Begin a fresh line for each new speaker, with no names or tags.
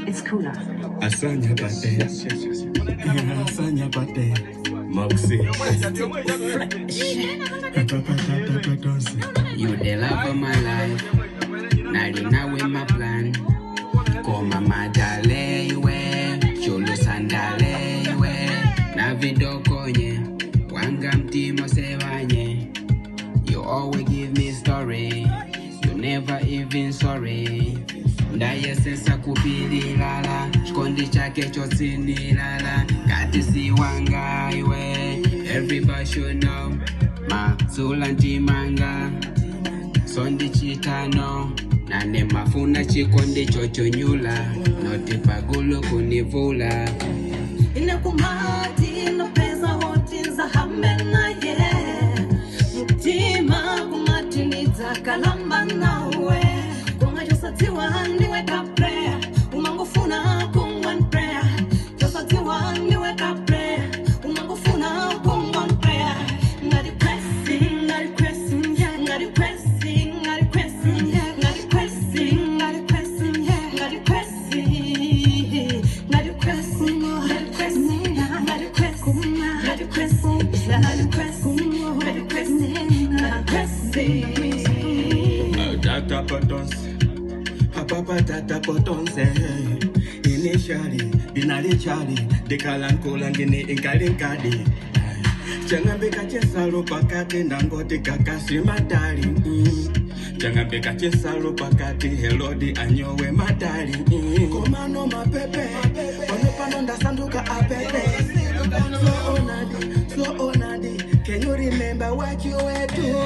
It's cooler.
Asanya Pate, Moxie.
You the love of my life. Narina with my plan. Koma madale we. Cholo sandale we. Navido konye. Wanga mtimo sevanye. You always give me story. You never even sorry. Ndaye sensa kupili lala. Chikondi chake chotini lala. Katisi wanga iwe. Everybody should know. Ma sulanti manga. Sondi chitano. Nane mafuna chikondi chochonyula. Noti pagulu kunivula.
Inakumati inapeza wote za hamena ye. Mutima kumati nitakalamba nawe. Kunga josatiwa niweka prayer. Umangufuna kungwan prayer. Josatiwa niweka prayer. Umangufuna kungwan prayer. Ngari pressing, ngari pressing, yeah. Ngari pressing, ngari pressing, yeah. Ngari pressing, ngari pressing, yeah. Ngari pressing, ngari pressing, ngari pressing, ngari pressing, ngari pressing, ngari pressing, ngari pressing, ngari pressing.
Tata potons, papa tata potons. Initially, binalichali, dekalankulangini inkalinkadi. Changambeka chesalo pakati ndangote kakasi matali. Changambeka chesalo pakati helodi anyowe matali. Komano mapepe, onepano ndasanduka apepe. So onadi, can you remember what you were doing?